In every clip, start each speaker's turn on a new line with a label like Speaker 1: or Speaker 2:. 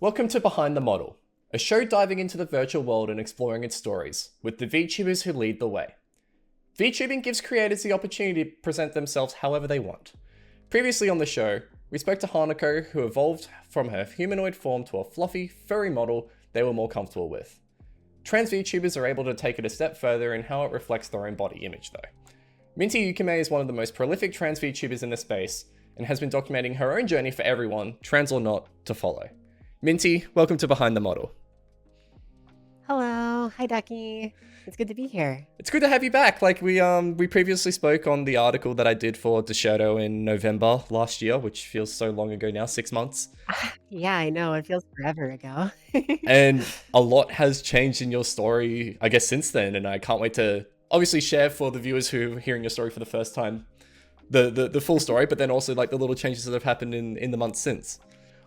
Speaker 1: Welcome to Behind the Model, a show diving into the virtual world and exploring its stories, with the VTubers who lead the way. VTubing gives creators the opportunity to present themselves however they want. Previously on the show, we spoke to Hanako, who evolved from her humanoid form to a fluffy, furry model they were more comfortable with. Trans VTubers are able to take it a step further in how it reflects their own body image though. Minty Yukime is one of the most prolific trans VTubers in the space, and has been documenting her own journey for everyone, trans or not, to follow. Minty, welcome to Behind the Model.
Speaker 2: Hello. Hi, Ducky. It's good to be here.
Speaker 1: It's good to have you back. Like we previously spoke on the article that I did for Deshoto in November last year, which feels so long ago now, 6 months.
Speaker 2: Yeah, I know. It feels forever ago.
Speaker 1: And a lot has changed in your story, I guess, since then. And I can't wait to obviously share for the viewers who are hearing your story for the first time, the full story, but then also like the little changes that have happened in the months since.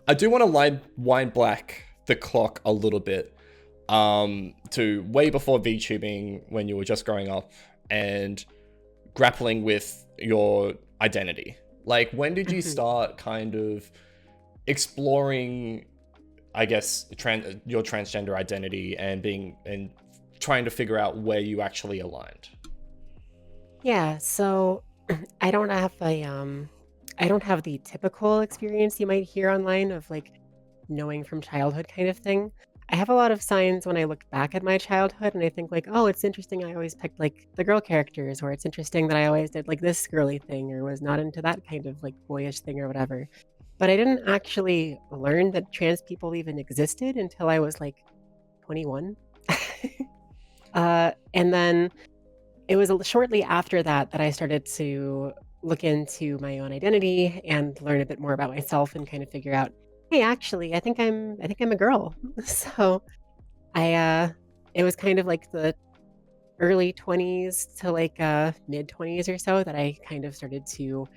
Speaker 1: I do want to wind back the clock a little bit to way before VTubing, when you were just growing up and grappling with your identity. Like, when did you start kind of exploring, I guess, your transgender identity and trying to figure out where you actually aligned?
Speaker 2: Yeah, so I don't have I don't have the typical experience you might hear online of like knowing from childhood kind of thing. I have a lot of signs when I look back at my childhood and I think like, oh, it's interesting I always picked like the girl characters, or it's interesting that I always did like this girly thing or was not into that kind of like boyish thing or whatever. But I didn't actually learn that trans people even existed until I was like 21. And then it was shortly after that that I started to look into my own identity and learn a bit more about myself and kind of figure out, hey, actually, I think I'm a girl. So I it was kind of like the early 20s to like mid 20s or so that I kind of started to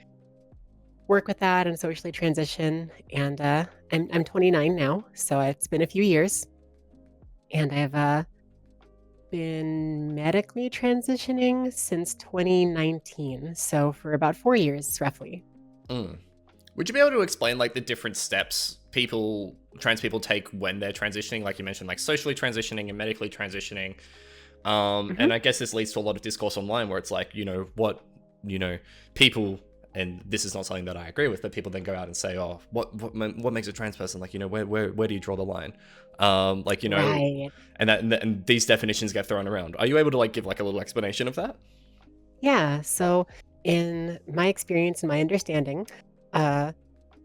Speaker 2: work with that and socially transition. And I'm 29 now, so it's been a few years, and I've been medically transitioning since 2019, so for about 4 years roughly.
Speaker 1: Mm. Would you be able to explain like the different steps trans people take when they're transitioning? Like you mentioned, like socially transitioning and medically transitioning.
Speaker 2: Mhm.
Speaker 1: And I guess this leads to a lot of discourse online where it's like, people, and this is not something that I agree with, but people then go out and say, oh, what makes a trans person? Like, where do you draw the line?
Speaker 2: Right.
Speaker 1: And these definitions get thrown around. Are you able to like give like a little explanation of that?
Speaker 2: Yeah, so in my experience and my understanding, uh,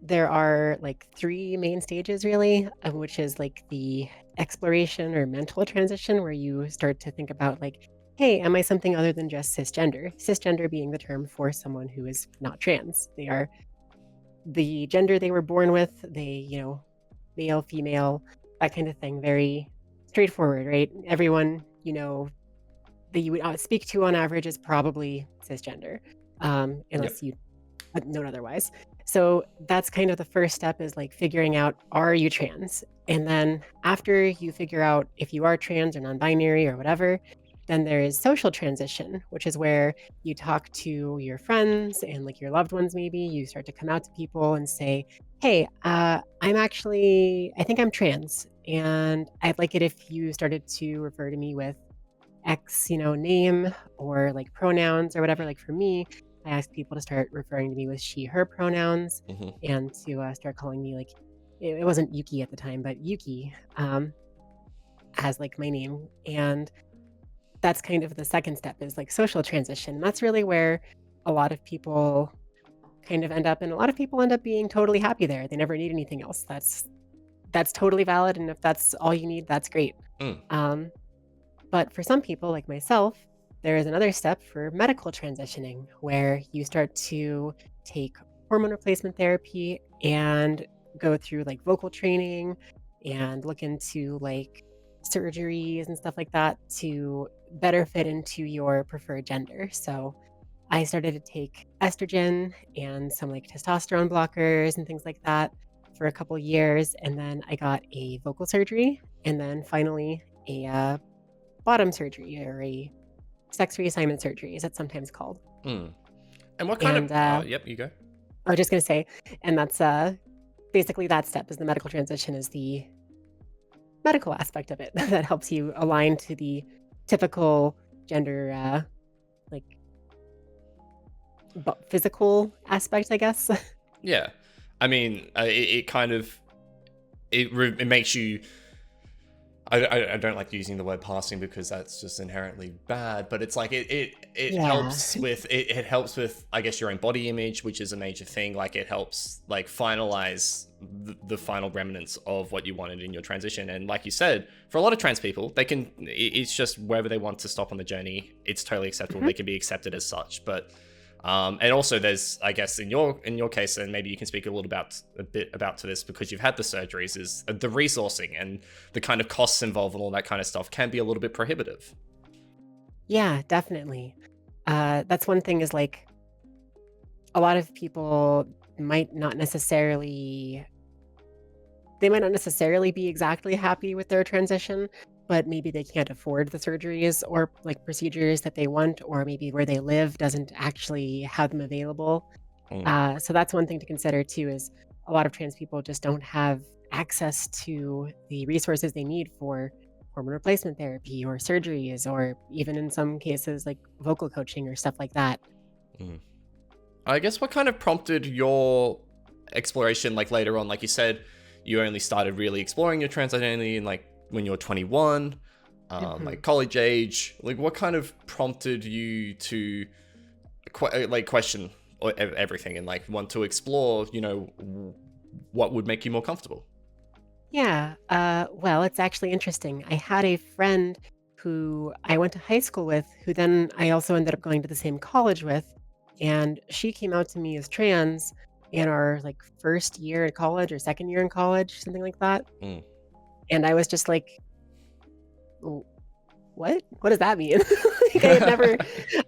Speaker 2: there are like three main stages really, which is like the exploration or mental transition, where you start to think about like, hey, am I something other than just cisgender? Cisgender being the term for someone who is not trans. They are the gender they were born with, male, female, that kind of thing. Very straightforward, right? Everyone, that you would speak to on average is probably cisgender,
Speaker 1: Yep.
Speaker 2: unless you known otherwise. So that's kind of the first step, is like figuring out, are you trans? And then after you figure out if you are trans or non-binary or whatever, then there is social transition, which is where you talk to your friends and like your loved ones. Maybe you start to come out to people and say, hey, I think I'm trans, and I'd like it if you started to refer to me with X, name or like pronouns or whatever. Like for me, I ask people to start referring to me with she, her pronouns,
Speaker 1: Hmm.
Speaker 2: and to start calling me like, it wasn't Yuki at the time, but Yuki, as like my name. And that's kind of the second step, is like social transition. That's really where a lot of people kind of end up, and a lot of people end up being totally happy there. They never need anything else. That's totally valid. And if that's all you need, that's great.
Speaker 1: Mm.
Speaker 2: Um, But for some people, like myself, there is another step for medical transitioning, where you start to take hormone replacement therapy and go through like vocal training and look into like surgeries and stuff like that to better fit into your preferred gender. So I started to take estrogen and some like testosterone blockers and things like that for a couple years. And then I got a vocal surgery, and then finally a bottom surgery, or a sex reassignment surgery, as it's sometimes called.
Speaker 1: Mm. And what kind of?
Speaker 2: And
Speaker 1: Yep, you go.
Speaker 2: I was just gonna say, and that's basically that step, is the medical transition, is the medical aspect of it that helps you align to the typical gender, like physical aspect, I guess.
Speaker 1: Yeah. I mean, it kind of it makes you. I don't like using the word passing because that's just inherently bad, but it's like it
Speaker 2: Yeah.
Speaker 1: helps with it helps with, I guess, your own body image, which is a major thing. Like it helps like finalize the final remnants of what you wanted in your transition. And like you said, for a lot of trans people, they can it's just wherever they want to stop on the journey, it's totally acceptable.
Speaker 2: Mhm.
Speaker 1: They can be accepted as such. But and also there's, I guess, in your case, and maybe you can speak a bit about to this because you've had the surgeries, is the resourcing and the kind of costs involved and all that kind of stuff can be a little bit prohibitive.
Speaker 2: Yeah, definitely. That's one thing is like a lot of people might not necessarily they might not necessarily be exactly happy with their transition, but maybe they can't afford the surgeries or like procedures that they want, or maybe where they live doesn't actually have them available.
Speaker 1: Mm.
Speaker 2: So that's one thing to consider too, is a lot of trans people just don't have access to the resources they need for hormone replacement therapy or surgeries, or even in some cases like vocal coaching or stuff like that.
Speaker 1: Mm. I guess what kind of prompted your exploration, like later on, like you said, you only started really exploring your trans identity in like when you were 21,
Speaker 2: Mhm.
Speaker 1: like college age. Like what kind of prompted you to like question everything and like want to explore, what would make you more comfortable?
Speaker 2: Yeah. Well, it's actually interesting. I had a friend who I went to high school with, who then I also ended up going to the same college with, and she came out to me as trans in our like first year in college or second year in college, something like that.
Speaker 1: Mm.
Speaker 2: And I was just like, "W- what? What does that mean?" Like I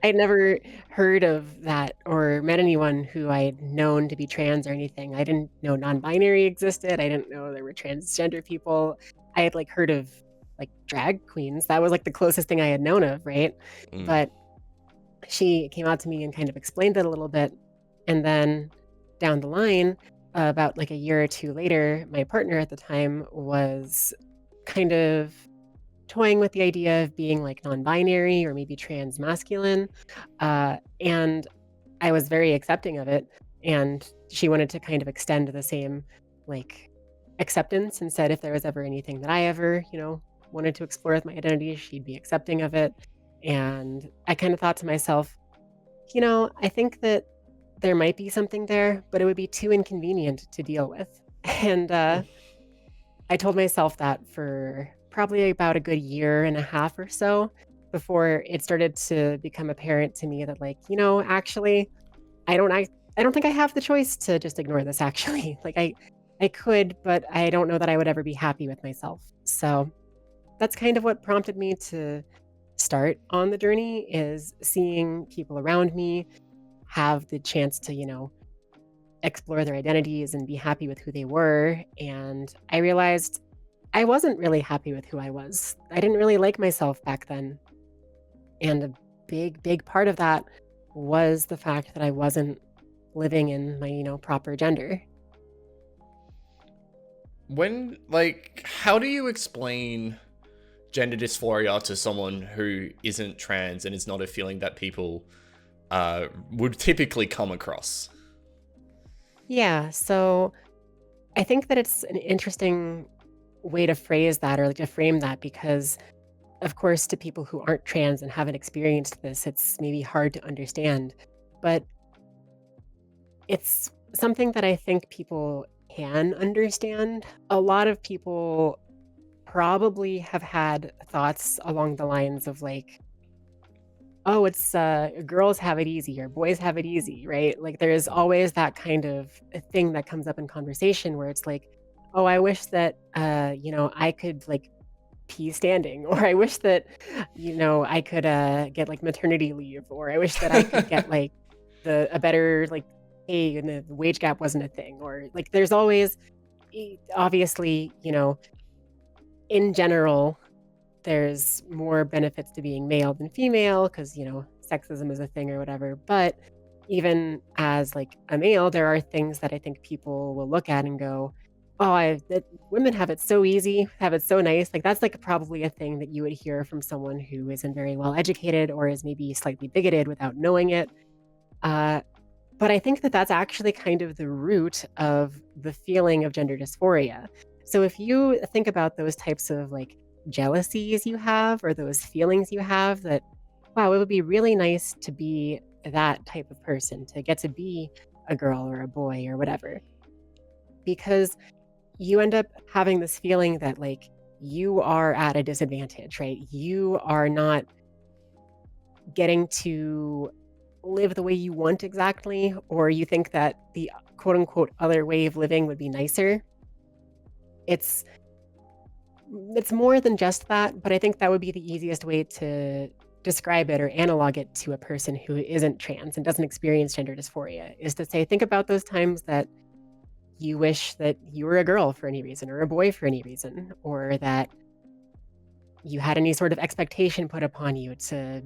Speaker 2: had never heard of that or met anyone who I had known to be trans or anything. I didn't know non-binary existed. I didn't know there were transgender people. I had like heard of like drag queens. That was like the closest thing I had known of, right?
Speaker 1: Mm.
Speaker 2: But she came out to me and kind of explained it a little bit. And then down the line, about like a year or two later, my partner at the time was kind of toying with the idea of being like non-binary or maybe trans masculine. And I was very accepting of it. And she wanted to kind of extend the same like acceptance and said if there was ever anything that I ever, wanted to explore with my identity, she'd be accepting of it. And I kind of thought to myself, I think that there might be something there, but it would be too inconvenient to deal with. And I told myself that for probably about a good year and a half or so before it started to become apparent to me that like, actually I don't I don't think I have the choice to just ignore this actually. Like I could, but I don't know that I would ever be happy with myself. So that's kind of what prompted me to start on the journey, is seeing people around me have the chance to, explore their identities and be happy with who they were. And I realized I wasn't really happy with who I was. I didn't really like myself back then. And a big, big part of that was the fact that I wasn't living in my, proper gender.
Speaker 1: When, like, how do you explain gender dysphoria to someone who isn't trans and is not a feeling that people would typically come across?
Speaker 2: Yeah. So I think that it's an interesting way to phrase that or like to frame that because, of course, to people who aren't trans and haven't experienced this, it's maybe hard to understand. But it's something that I think people can understand. A lot of people probably have had thoughts along the lines of like, oh, it's girls have it easy or boys have it easy, right? Like there is always that kind of a thing that comes up in conversation where it's like, oh, I wish that I could like pee standing, or I wish that I could get like maternity leave, or I wish that I could get like the a better like pay and the wage gap wasn't a thing, or like there's always obviously, in general there's more benefits to being male than female because, sexism is a thing or whatever. But even as like a male, there are things that I think people will look at and go, Oh, women have it so easy, have it so nice. Like that's like probably a thing that you would hear from someone who isn't very well educated or is maybe slightly bigoted without knowing it. Uh, but I think that that's actually kind of the root of the feeling of gender dysphoria. So if you think about those types of like jealousies you have or those feelings you have that, wow, it would be really nice to be that type of person, to get to be a girl or a boy or whatever. Because you end up having this feeling that like you are at a disadvantage, right? You are not getting to live the way you want exactly, or you think that the quote unquote other way of living would be nicer. It's it's more than just that, but I think that would be the easiest way to describe it or analog it to a person who isn't trans and doesn't experience gender dysphoria is to say think about those times that you wish that you were a girl for any reason or a boy for any reason, or that you had any sort of expectation put upon you to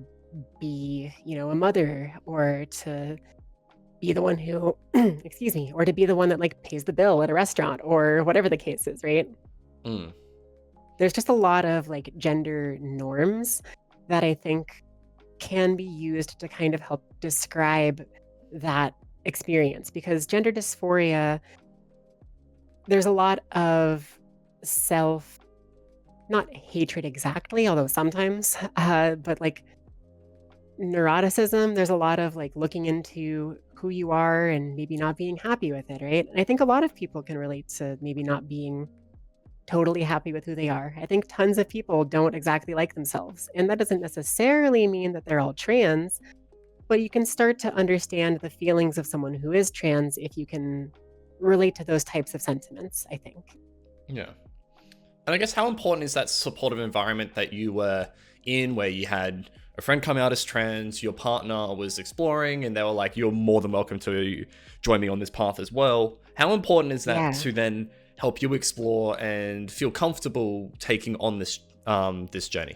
Speaker 2: be, a mother or to be the one who, excuse me, or to be the one that like pays the bill at a restaurant or whatever the case is, right?
Speaker 1: Mm.
Speaker 2: There's just a lot of like gender norms that I think can be used to kind of help describe that experience because gender dysphoria, there's a lot of self, not hatred exactly, although sometimes, but like neuroticism. There's a lot of like looking into who you are and maybe not being happy with it, right? And I think a lot of people can relate to maybe not being totally happy with who they are. I think tons of people don't exactly like themselves. And that doesn't necessarily mean that they're all trans, but you can start to understand the feelings of someone who is trans if you can relate to those types of sentiments, I think.
Speaker 1: Yeah. And I guess how important is that supportive environment that you were in where you had a friend come out as trans, your partner was exploring, and they were like, you're more than welcome to join me on this path as well. How important is that
Speaker 2: Yeah.
Speaker 1: to then help you explore and feel comfortable taking on this journey?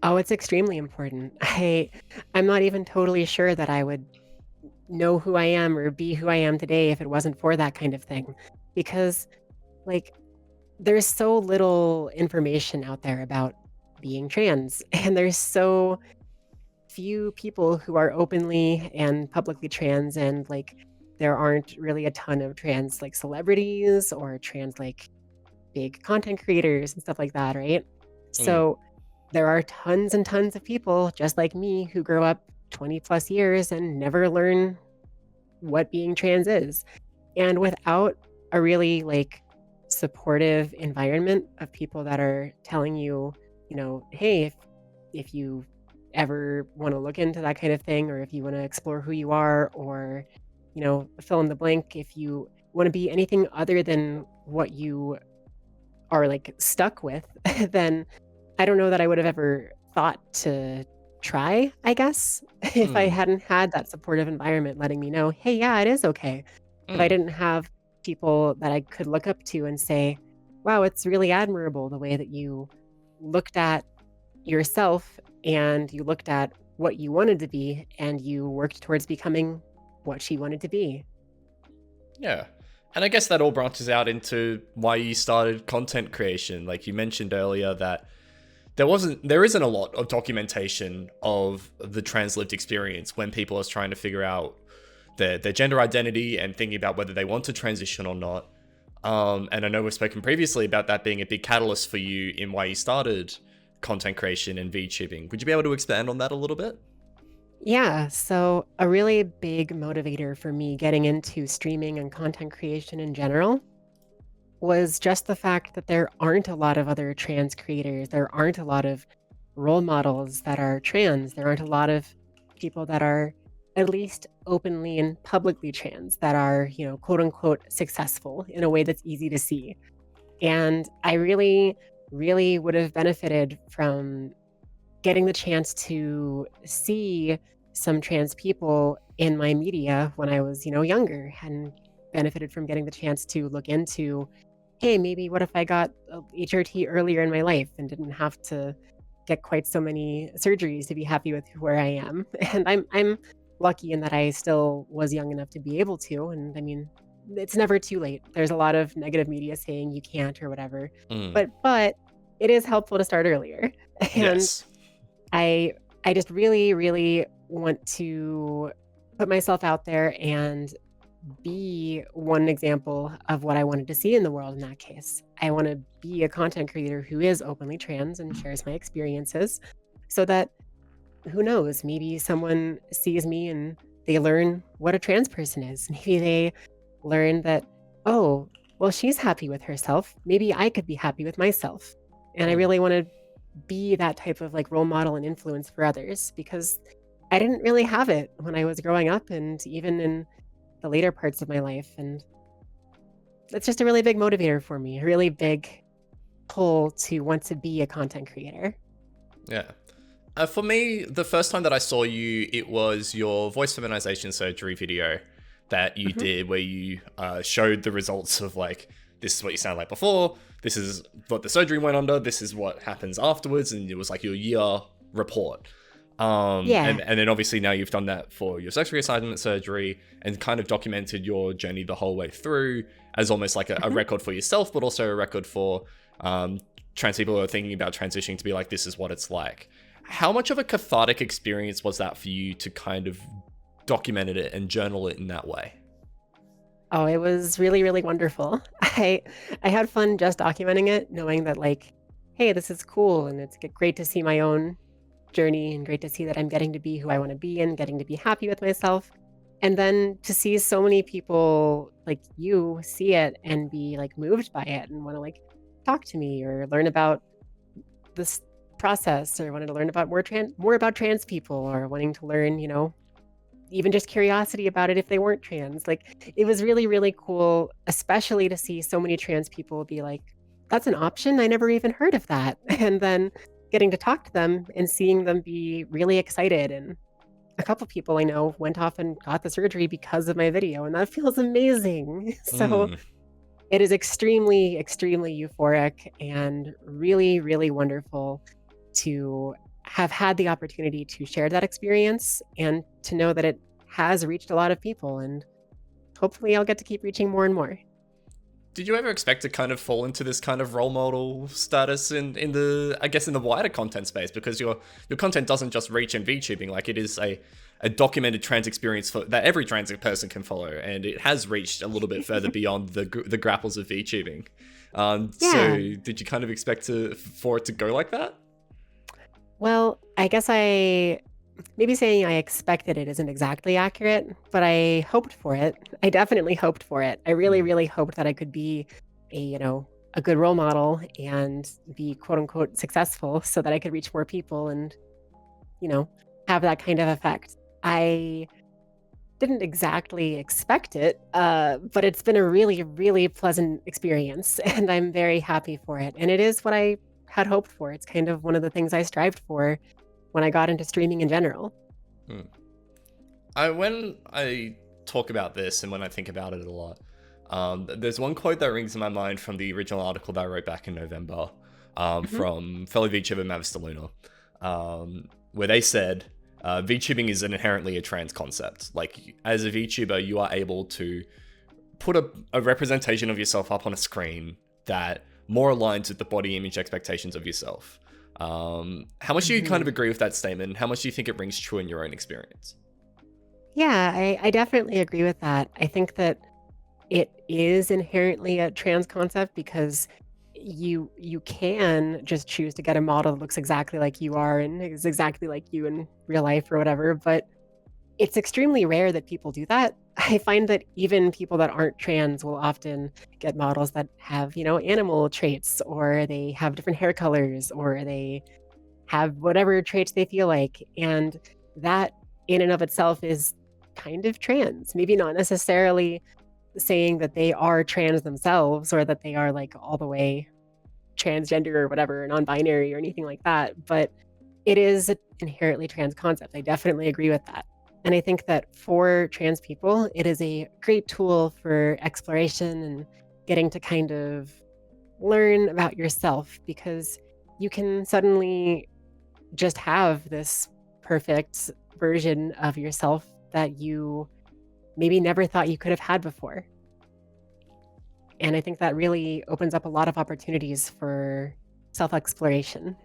Speaker 2: Oh, it's extremely important. I'm not even totally sure that I would know who I am or be who I am today if it wasn't for that kind of thing. Because like there's so little information out there about being trans and there's so few people who are openly and publicly trans and like there aren't really a ton of trans like celebrities or trans like big content creators and stuff like that, right?
Speaker 1: Mm.
Speaker 2: So there are tons and tons of people just like me who grow up 20 plus years and never learn what being trans is. And without a really like supportive environment of people that are telling you, hey, if you ever want to look into that kind of thing, or if you want to explore who you are, or, fill in the blank, if you want to be anything other than what you are like stuck with, then I don't know that I would have ever thought to try, I guess, if I
Speaker 1: Mm.
Speaker 2: hadn't had that supportive environment letting me know, "Hey, yeah, it is okay." If I
Speaker 1: Mm.
Speaker 2: didn't have people that I could look up to and say, "Wow, it's really admirable the way that you looked at yourself and you looked at what you wanted to be and you worked towards becoming what she wanted to be."
Speaker 1: Yeah. And I guess that all branches out into why you started content creation. Like you mentioned earlier that there isn't a lot of documentation of the trans lived experience when people are trying to figure out their gender identity and thinking about whether they want to transition or not. And I know we've spoken previously about that being a big catalyst for you in why you started content creation and VTubing. Would you be able to expand on that a little bit?
Speaker 2: Yeah, so a really big motivator for me getting into streaming and content creation in general was just the fact that there aren't a lot of other trans creators. There aren't a lot of role models that are trans. There aren't a lot of people that are at least openly and publicly trans that are, quote unquote, successful in a way that's easy to see. And I really, really would have benefited from getting the chance to see some trans people in my media when I was, younger and benefited from getting the chance to look into, hey, maybe what if I got a HRT earlier in my life and didn't have to get quite so many surgeries to be happy with where I am. And I'm lucky in that I still was young enough to be able to. And I mean, it's never too late. There's a lot of negative media saying you can't or whatever,
Speaker 1: Mm.
Speaker 2: but it is helpful to start earlier. And
Speaker 1: Yes.
Speaker 2: I I just really, really want to put myself out there and be one example of what I wanted to see in the world in that case. I want to be a content creator who is openly trans and shares my experiences so that who knows, maybe someone sees me and they learn what a trans person is. Maybe they learn that, oh, well, she's happy with herself. Maybe I could be happy with myself. And I
Speaker 1: Mm.
Speaker 2: really want to be that type of like role model and influence for others because I didn't really have it when I was growing up and even in the later parts of my life. And it's just a really big motivator for me, a really big pull to want to be a content creator.
Speaker 1: Yeah. For me, the first time that I saw you, it was your voice feminization surgery video that you
Speaker 2: Mhm.
Speaker 1: did where you showed the results of like, this is what you sound like before, this is what the surgery went under, this is what happens afterwards, and it was like your year report.
Speaker 2: Yeah.
Speaker 1: And then obviously now you've done that for your sex reassignment surgery and kind of documented your journey the whole way through as almost like a
Speaker 2: Mhm.
Speaker 1: record for yourself, but also a record for trans people who are thinking about transitioning to be like, this is what it's like. How much of a cathartic experience was that for you to kind of document it and journal it in that way?
Speaker 2: Oh, it was really, really wonderful. I had fun just documenting it, knowing that like, hey, this is cool and it's great to see my own journey and great to see that I'm getting to be who I want to be and getting to be happy with myself. And then to see so many people like you see it and be like moved by it and want to like talk to me or learn about this process or wanted to learn about more about trans people or wanting to learn, even just curiosity about it if they weren't trans. Like it was really, really cool, especially to see so many trans people be like, that's an option. I never even heard of that. And then getting to talk to them and seeing them be really excited. And a couple people I know went off and got the surgery because of my video, and that feels amazing. So
Speaker 1: Mm.
Speaker 2: it is extremely, extremely euphoric and really, really wonderful to have had the opportunity to share that experience and to know that it has reached a lot of people. And hopefully, I'll get to keep reaching more and more.
Speaker 1: Did you ever expect to kind of fall into this kind of role model status in the, I guess, in the wider content space? Because your content doesn't just reach in VTubing, like it is a documented trans experience that every trans person can follow, and it has reached a little bit further beyond the grapples of VTubing. So
Speaker 2: Yeah.
Speaker 1: did you kind of expect for it to go like that?
Speaker 2: Well, I guess maybe saying I expected it isn't exactly accurate, but I hoped for it. I definitely hoped for it. I really,
Speaker 1: Mm.
Speaker 2: really hoped that I could be a good role model and be quote unquote successful so that I could reach more people and, you know, have that kind of effect. I didn't exactly expect it, but it's been a really, really pleasant experience and I'm very happy for it. And it is what I had hoped for. It's kind of one of the things I strived for when I got into streaming in general.
Speaker 1: Mm. When I talk about this and when I think about it a lot, there's one quote that rings in my mind from the original article that I wrote back in November,
Speaker 2: Mhm.
Speaker 1: from fellow VTuber Mavis DeLuna, where they said, VTubing is inherently a trans concept. Like, as a VTuber, you are able to put a representation of yourself up on a screen that more aligns with the body image expectations of yourself. How much do you kind of
Speaker 2: Mhm.
Speaker 1: agree with that statement? How much do you think it rings true in your own experience?
Speaker 2: Yeah, I definitely agree with that. I think that it is inherently a trans concept because you can just choose to get a model that looks exactly like you are and is exactly like you in real life or whatever, but it's extremely rare that people do that. I find that even people that aren't trans will often get models that have, animal traits or they have different hair colors or they have whatever traits they feel like. And that in and of itself is kind of trans. Maybe not necessarily saying that they are trans themselves or that they are like all the way transgender or whatever, non-binary or anything like that, but it is an inherently trans concept. I definitely agree with that. And I think that for trans people, it is a great tool for exploration and getting to kind of learn about yourself because you can suddenly just have this perfect version of yourself that you maybe never thought you could have had before. And I think that really opens up a lot of opportunities for self-exploration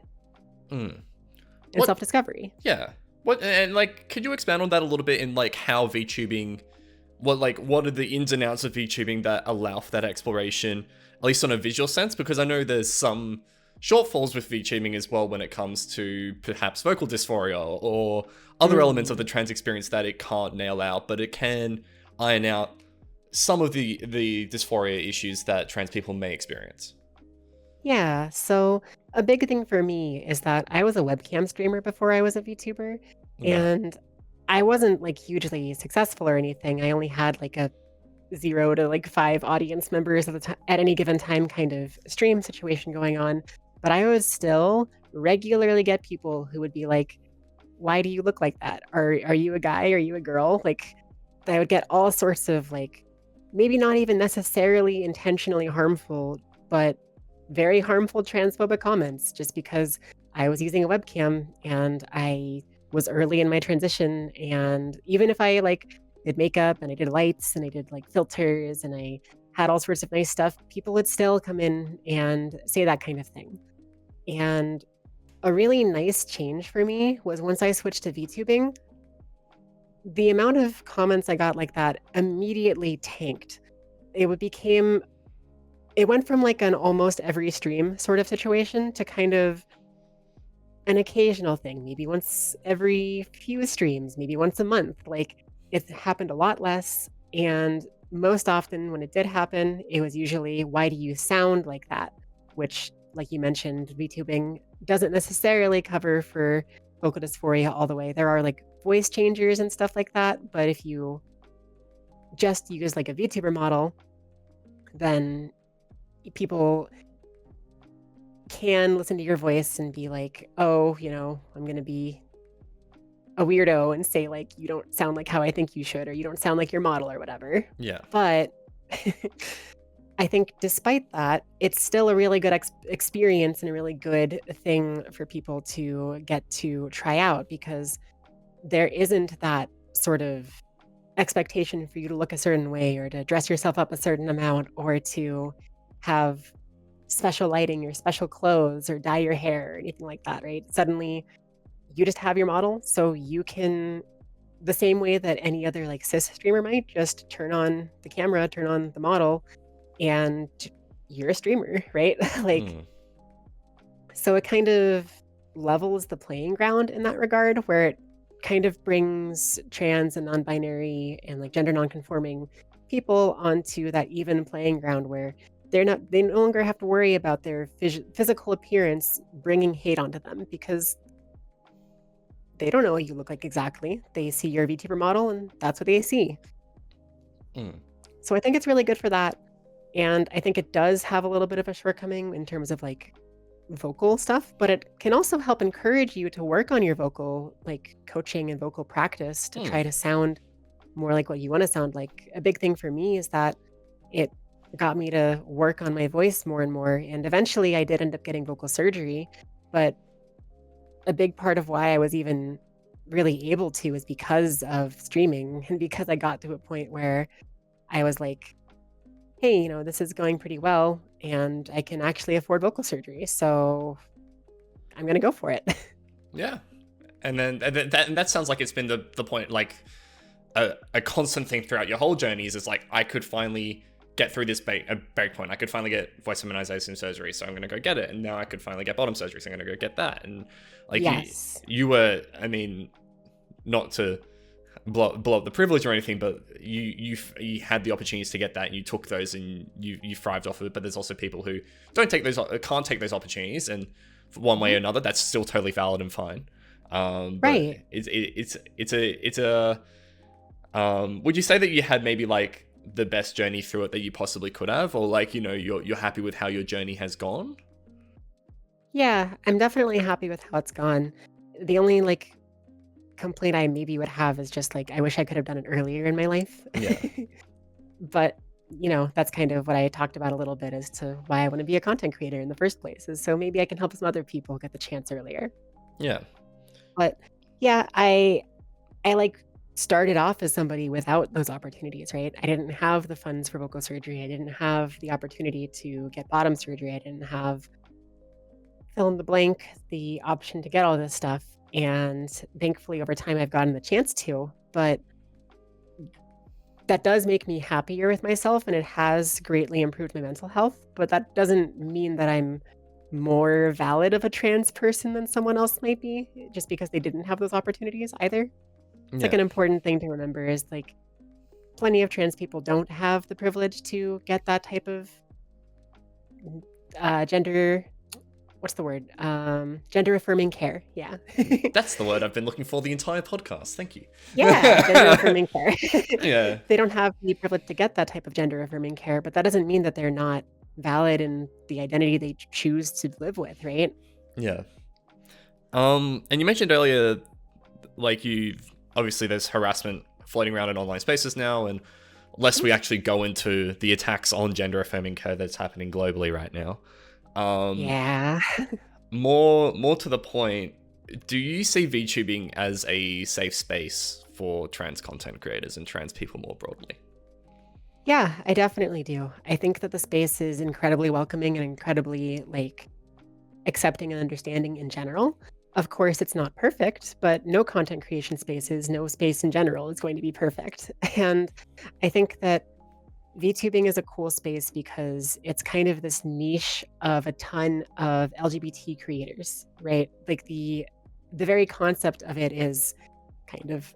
Speaker 1: Mm.
Speaker 2: and
Speaker 1: What?
Speaker 2: self-discovery.
Speaker 1: Yeah. What? And like, could you expand on that a little bit in like how VTubing, what are the ins and outs of VTubing that allow for that exploration, at least on a visual sense? Because I know there's some shortfalls with VTubing as well when it comes to perhaps vocal dysphoria or other elements of the
Speaker 2: Mm.
Speaker 1: trans experience that it can't nail out, but it can iron out some of the dysphoria issues that trans people may experience.
Speaker 2: Yeah, so a big thing for me is that I was a webcam streamer before I was a VTuber,
Speaker 1: Yeah.
Speaker 2: and I wasn't like hugely successful or anything. I only had like a 0 to like 5 audience members at the time at any given time kind of stream situation going on. But I would still regularly get people who would be like, "Why do you look like that? Are you a guy? Are you a girl?" Like I would get all sorts of like maybe not even necessarily intentionally harmful, but very harmful transphobic comments just because I was using a webcam and I was early in my transition. And even if I like did makeup and I did lights and I did like filters and I had all sorts of nice stuff, people would still come in and say that kind of thing. And a really nice change for me was once I switched to VTubing, the amount of comments I got like that immediately tanked. Became it went from like an almost every stream sort of situation to kind of an occasional thing, maybe once every few streams, maybe once a month. Like it happened a lot less. And most often when it did happen, it was usually, why do you sound like that? Which, like you mentioned, VTubing doesn't necessarily cover for vocal dysphoria all the way. There are like voice changers and stuff like that. But if you just use like a VTuber model, then people can listen to your voice and be like, "Oh, I'm gonna be a weirdo and say like you don't sound like how I think you should, or you don't sound like your model, or whatever."
Speaker 1: Yeah.
Speaker 2: But I think despite that, it's still a really good experience and a really good thing for people to get to try out because there isn't that sort of expectation for you to look a certain way or to dress yourself up a certain amount or to have special lighting or special clothes or dye your hair or anything like that, right? Suddenly you just have your model so you can the same way that any other like cis streamer might just turn on the camera, turn on the model and you're a streamer, right? Like
Speaker 1: Mm.
Speaker 2: so it kind of levels the playing ground in that regard where it kind of brings trans and non-binary and like gender non-conforming people onto that even playing ground where they no longer have to worry about their physical appearance bringing hate onto them because they don't know what you look like exactly. They see your VTuber model and that's what they see.
Speaker 1: Mm.
Speaker 2: So I think it's really good for that. And I think it does have a little bit of a shortcoming in terms of like vocal stuff, but it can also help encourage you to work on your vocal like coaching and vocal practice to try
Speaker 1: Mm.
Speaker 2: to sound more like what you want to sound like. A big thing for me is that it got me to work on my voice more and more. And eventually I did end up getting vocal surgery. But a big part of why I was even really able to is because of streaming and because I got to a point where I was like, hey, this is going pretty well and I can actually afford vocal surgery. So I'm going to go for it.
Speaker 1: Yeah. And then that sounds like it's been the point, like a constant thing throughout your whole journey is it's like, I could finally get through this break point. I could finally get voice feminization surgery, so I'm going to go get it. And now I could finally get bottom surgery, so I'm going to go get that. And like
Speaker 2: Yes.
Speaker 1: you were, I mean, not to blow up the privilege or anything, but you had the opportunities to get that and you took those and you thrived off of it. But there's also people who can't take those opportunities, and for one way
Speaker 2: Mhm.
Speaker 1: or another, that's still totally valid and fine. But
Speaker 2: Right.
Speaker 1: it's a would you say that you had maybe like the best journey through it that you possibly could have, or like you're happy with how your journey has gone?
Speaker 2: Yeah, I'm definitely happy with how it's gone. The only like complaint I maybe would have is just like I wish I could have done it earlier in my life.
Speaker 1: Yeah.
Speaker 2: But, that's kind of what I talked about a little bit as to why I want to be a content creator in the first place. Is so maybe I can help some other people get the chance earlier.
Speaker 1: Yeah.
Speaker 2: But yeah, I like started off as somebody without those opportunities, right? I didn't have the funds for vocal surgery. I didn't have the opportunity to get bottom surgery. I didn't have, fill in the blank, the option to get all this stuff. And thankfully, over time, I've gotten the chance to. But that does make me happier with myself, and it has greatly improved my mental health. But that doesn't mean that I'm more valid of a trans person than someone else might be, just because they didn't have those opportunities either. It's like
Speaker 1: Yeah.
Speaker 2: an important thing to remember is like plenty of trans people don't have the privilege to get that type of gender, what's the word? Gender affirming care. Yeah.
Speaker 1: That's the word I've been looking for the entire podcast. Thank you.
Speaker 2: Yeah, gender affirming care.
Speaker 1: Yeah.
Speaker 2: They don't have the privilege to get that type of gender affirming care, but that doesn't mean that they're not valid in the identity they choose to live with, right?
Speaker 1: Yeah. And you mentioned earlier, like you obviously there's harassment floating around in online spaces now, and lest we actually go into the attacks on gender affirming care that's happening globally right now.
Speaker 2: Yeah.
Speaker 1: More to the point, do you see VTubing as a safe space for trans content creators and trans people more broadly?
Speaker 2: Yeah, I definitely do. I think that the space is incredibly welcoming and incredibly like accepting and understanding in general. Of course, it's not perfect, but no content creation spaces, no space in general is going to be perfect. And I think that VTubing is a cool space because it's kind of this niche of a ton of LGBT creators, right? Like the very concept of it is kind of,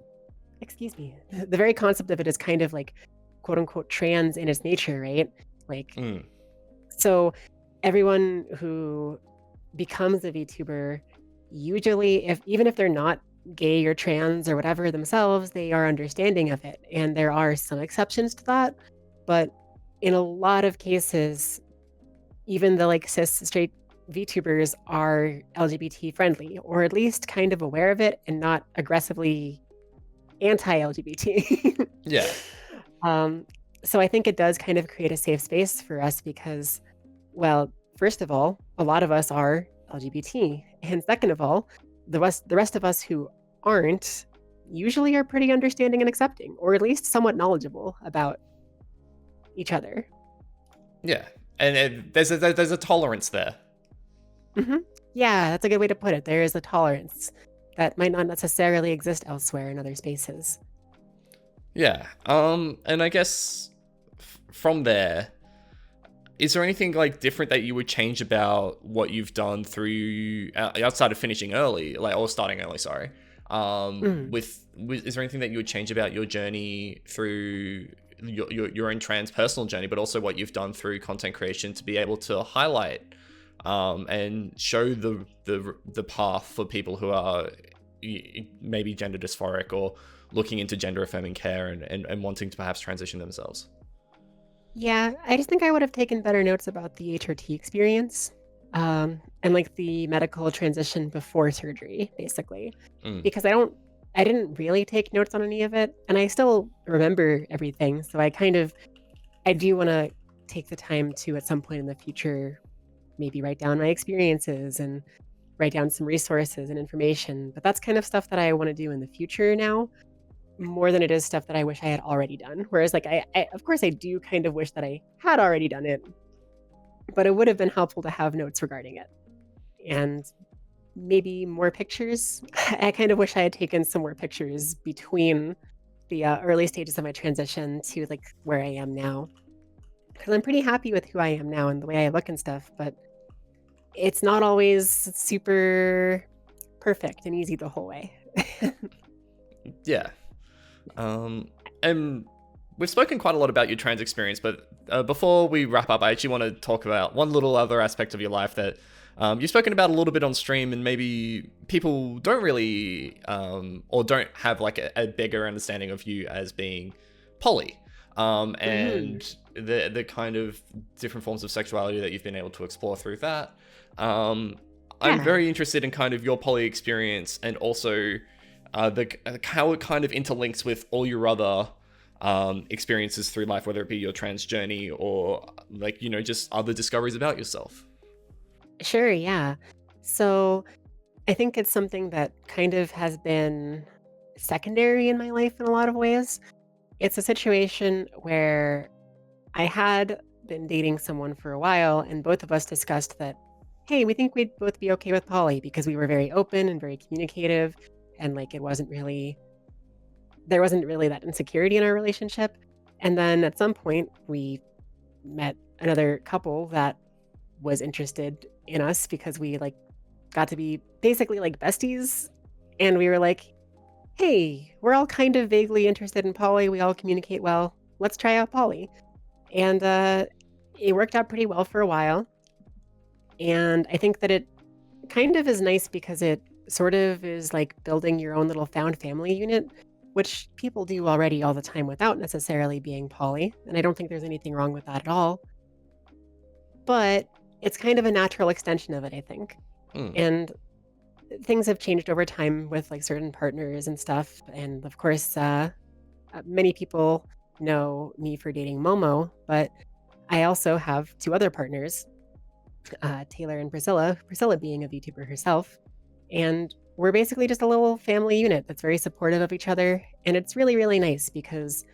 Speaker 2: excuse me, the very concept of it is kind of like quote unquote trans in its nature, right? Like,
Speaker 1: Mm,
Speaker 2: so everyone who becomes a VTuber, usually if even if they're not gay or trans or whatever themselves, they are understanding of it. And there are some exceptions to that, but in a lot of cases, even the like cis straight VTubers are LGBT friendly, or at least kind of aware of it and not aggressively anti-LGBT.
Speaker 1: yeah.
Speaker 2: um, so I think it does kind of create a safe space for us because, well, first of all, a lot of us are LGBT, and second of all, the rest of us who aren't usually are pretty understanding and accepting, or at least somewhat knowledgeable about each other.
Speaker 1: Yeah. And there's a tolerance there.
Speaker 2: hmm Yeah, that's a good way to put it. There is a tolerance that might not necessarily exist elsewhere in other spaces.
Speaker 1: Yeah. And I guess from there, is there anything like different that you would change about what you've done through outside of finishing early, like or starting early? Sorry.
Speaker 2: Mm.
Speaker 1: Is there anything that you would change about your journey through your own trans personal journey, but also what you've done through content creation to be able to highlight and show the path for people who are maybe gender dysphoric or looking into gender affirming care and wanting to perhaps transition themselves?
Speaker 2: Yeah, I just think I would have taken better notes about the HRT experience, and like the medical transition before surgery, basically,
Speaker 1: Mm,
Speaker 2: because I didn't really take notes on any of it, and I still remember everything. So I do want to take the time to at some point in the future maybe write down my experiences and write down some resources and information. But that's kind of stuff that I want to do in the future now, more than it is stuff that I wish I had already done. Whereas, like, I of course, I do kind of wish that I had already done it, but it would have been helpful to have notes regarding it and maybe more pictures. I kind of wish I had taken some more pictures between the early stages of my transition to like where I am now. Because I'm pretty happy with who I am now and the way I look and stuff, but it's not always super perfect and easy the whole way.
Speaker 1: yeah. And we've spoken quite a lot about your trans experience, but before we wrap up, I actually want to talk about one little other aspect of your life that you've spoken about a little bit on stream, and maybe people don't really or don't have like a bigger understanding of you as being poly,
Speaker 2: Mhm.
Speaker 1: and the kind of different forms of sexuality that you've been able to explore through that. Um, I'm
Speaker 2: Yeah.
Speaker 1: very interested in kind of your poly experience and also how it kind of interlinks with all your other experiences through life, whether it be your trans journey or like, just other discoveries about yourself.
Speaker 2: Sure, yeah. So I think it's something that kind of has been secondary in my life in a lot of ways. It's a situation where I had been dating someone for a while, and both of us discussed that, hey, we think we'd both be okay with poly because we were very open and very communicative, and like there wasn't really that insecurity in our relationship. And then at some point, we met another couple that was interested in us because we like got to be basically like besties, and we were like, hey, we're all kind of vaguely interested in poly. We all communicate well. Let's try out poly. And it worked out pretty well for a while. And I think that it kind of is nice because it sort of is like building your own little found family unit, which people do already all the time without necessarily being poly. And I don't think there's anything wrong with that at all. But it's kind of a natural extension of it, I think.
Speaker 1: Mm.
Speaker 2: And things have changed over time with like certain partners and stuff. And of course, many people know me for dating Momo, but I also have two other partners, Taylor and Priscilla, Priscilla being a VTuber herself. And we're basically just a little family unit that's very supportive of each other. And it's really, really nice because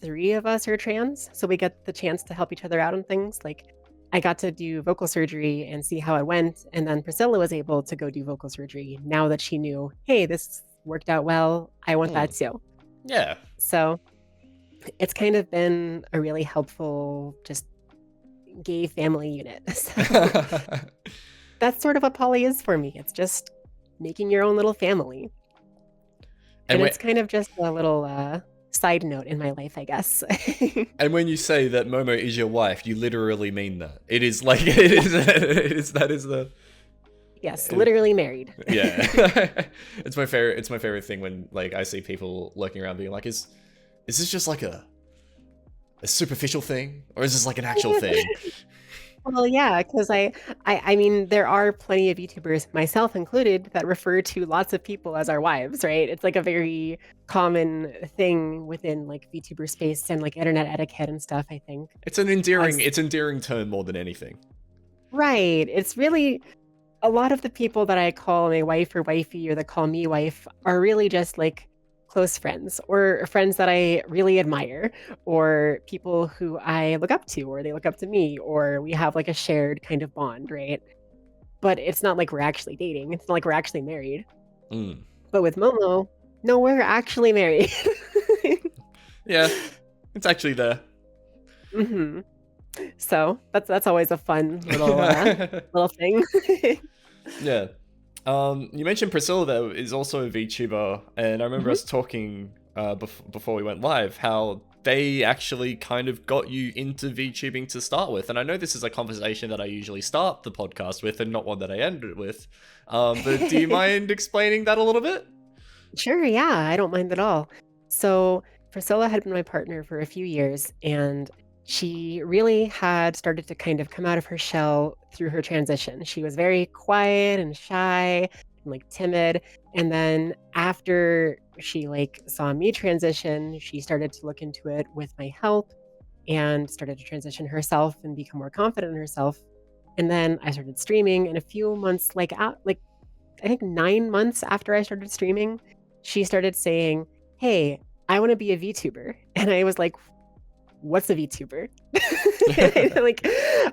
Speaker 2: three of us are trans. So we get the chance to help each other out on things. Like I got to do vocal surgery and see how it went. And then Priscilla was able to go do vocal surgery now that she knew, hey, this worked out well. I want that too.
Speaker 1: Yeah.
Speaker 2: So it's kind of been a really helpful, just gay family unit. So that's sort of what poly is for me. It's just making your own little family. And it's kind of just a little side note in my life, I guess.
Speaker 1: And when you say that Momo is your wife, you literally mean that. It is like that is the
Speaker 2: yes, literally married.
Speaker 1: Yeah. It's my favorite thing when like I see people lurking around being like, is this just like a superficial thing, or is this like an actual thing?
Speaker 2: Well, yeah, because I mean, there are plenty of YouTubers, myself included, that refer to lots of people as our wives, right? It's like a very common thing within like VTuber space and like internet etiquette and stuff, I think.
Speaker 1: It's an endearing term more than anything.
Speaker 2: Right. It's really a lot of the people that I call my wife or wifey or that call me wife are really just like close friends or friends that I really admire or people who I look up to or they look up to me or we have like a shared kind of bond, right? But it's not like we're actually dating. It's not like we're actually married.
Speaker 1: Mm.
Speaker 2: But with Momo, no, we're actually married.
Speaker 1: Yeah, it's actually there.
Speaker 2: Mm-hmm. So that's always a fun little little thing.
Speaker 1: Yeah. You mentioned Priscilla though is also a VTuber, and I remember us talking before we went live how they actually kind of got you into VTubing to start with. And I know this is a conversation that I usually start the podcast with and not one that I end it with. But do you mind explaining that a little bit?
Speaker 2: Sure, yeah, I don't mind at all. So Priscilla had been my partner for a few years, and she really had started to kind of come out of her shell through her transition. She was very quiet and shy and like timid. And then after she like saw me transition, she started to look into it with my help and started to transition herself and become more confident in herself. And then I started streaming, and a few months, like I think 9 months after I started streaming, she started saying, hey, I want to be a VTuber. And I was like, what's a VTuber? Like,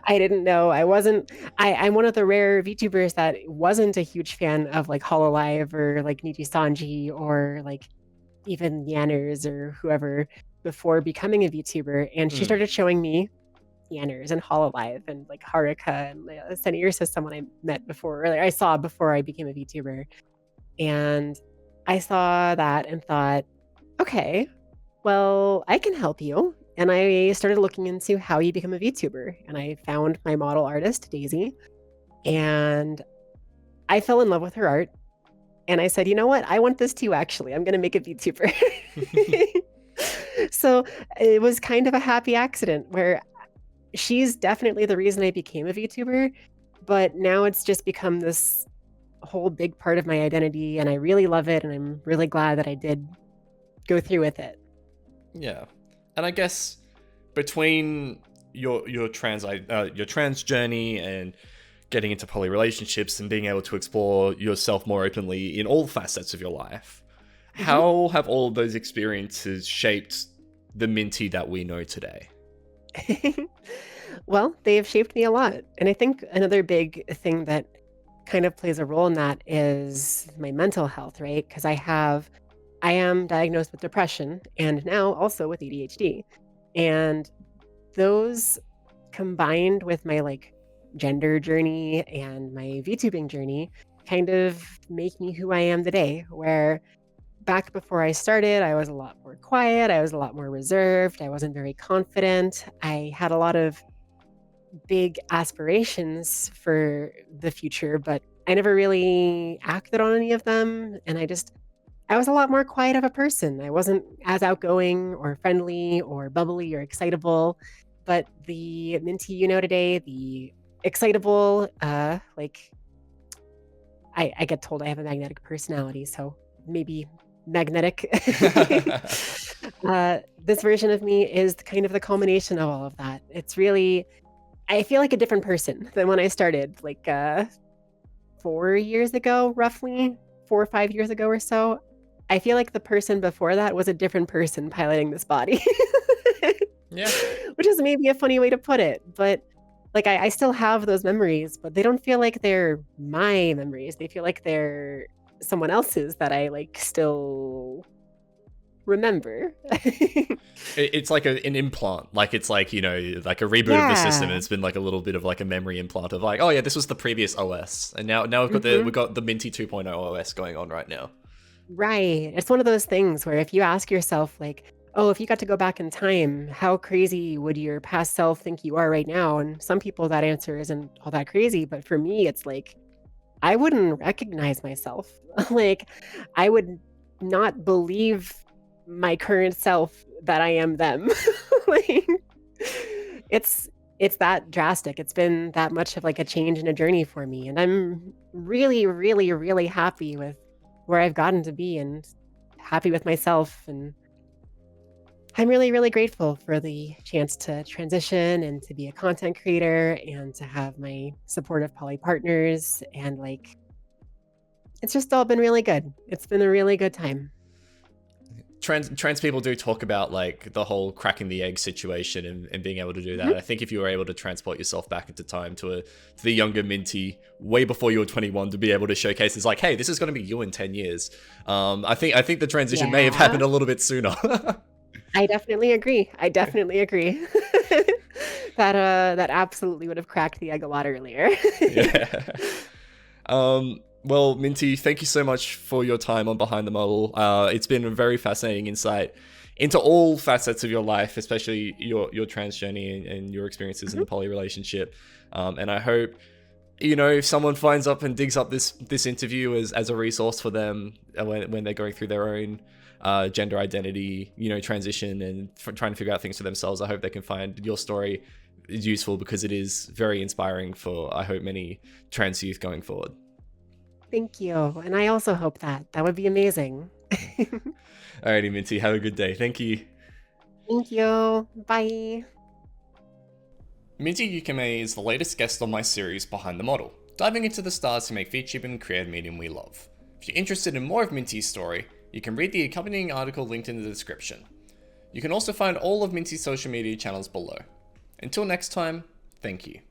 Speaker 2: I didn't know. I'm one of the rare VTubers that wasn't a huge fan of like Hololive or like Niji Sanji or like even Yanners or whoever before becoming a VTuber. And she started showing me Yanners and Hololive and like Haruka and Sunny System when I met before, or like, I saw before I became a VTuber. And I saw that and thought, okay, well, I can help you. And I started looking into how you become a VTuber. And I found my model artist, Daisy. And I fell in love with her art. And I said, you know what? I want this too, actually. I'm going to make a VTuber. So it was kind of a happy accident where she's definitely the reason I became a VTuber. But now it's just become this whole big part of my identity. And I really love it. And I'm really glad that I did go through with it.
Speaker 1: Yeah. And I guess between your trans journey and getting into poly relationships and being able to explore yourself more openly in all facets of your life,
Speaker 2: Mhm.
Speaker 1: How have all of those experiences shaped the Minty that we know today?
Speaker 2: Well, they have shaped me a lot. And I think another big thing that kind of plays a role in that is my mental health, right? Because I am diagnosed with depression and now also with ADHD. And those combined with my like gender journey and my VTubing journey kind of make me who I am today, where back before I started, I was a lot more quiet, I was a lot more reserved, I wasn't very confident. I had a lot of big aspirations for the future, but I never really acted on any of them. And I was a lot more quiet of a person. I wasn't as outgoing or friendly or bubbly or excitable. But the Minty you know today, the excitable, I get told I have a magnetic personality, so maybe magnetic. This version of me is kind of the culmination of all of that. It's really I feel like a different person than when I started, 4 years ago, roughly, 4 or 5 years ago or so. I feel like the person before that was a different person piloting this body.
Speaker 1: Yeah.
Speaker 2: Which is maybe a funny way to put it, but, I still have those memories, but they don't feel like they're my memories. They feel like they're someone else's that I, still remember.
Speaker 1: It's like an implant. Like it's like, like a reboot of the system, and
Speaker 2: Yeah.
Speaker 1: it's been like a little bit of like a memory implant of like, oh yeah, this was the previous OS. And now we've
Speaker 2: Mhm.
Speaker 1: got the Minty 2.0 OS going on right now.
Speaker 2: Right. It's one of those things where if you ask yourself, oh, if you got to go back in time, how crazy would your past self think you are right now? And some people that answer isn't all that crazy. But for me, it's I wouldn't recognize myself. like, I would not believe my current self that I am them. like, it's it's that drastic. It's been that much of a change and a journey for me. And I'm really, really, really happy with where I've gotten to be and happy with myself. And I'm really, really grateful for the chance to transition and to be a content creator and to have my supportive poly partners. And it's just all been really good. It's been a really good time.
Speaker 1: Trans people do talk about like the whole cracking the egg situation and being able to do
Speaker 2: Mhm.
Speaker 1: that. I think if you were able to transport yourself back into time to the younger Minty way before you were 21 to be able to showcase it's like, hey, this is going to be you in 10 years. I think the transition may have
Speaker 2: Yeah,
Speaker 1: happened a little bit sooner.
Speaker 2: I definitely agree. I definitely agree. That absolutely would have cracked the egg a lot earlier.
Speaker 1: Yeah. Well, Minty, thank you so much for your time on Behind the Model. It's been a very fascinating insight into all facets of your life, especially your trans journey and your experiences in
Speaker 2: Mhm.
Speaker 1: the poly relationship. And I hope, if someone finds up and digs up this interview as a resource for them when they're going through their own gender identity, transition and trying to figure out things for themselves, I hope they can find your story useful because it is very inspiring for, I hope, many trans youth going forward.
Speaker 2: Thank you. And I also hope that. That would be amazing.
Speaker 1: Alrighty, Minty, have a good day. Thank you.
Speaker 2: Thank you. Bye.
Speaker 1: Minty Yukime is the latest guest on my series Behind the Model, diving into the stars who make VTubing and create a medium we love. If you're interested in more of Minty's story, you can read the accompanying article linked in the description. You can also find all of Minty's social media channels below. Until next time, thank you.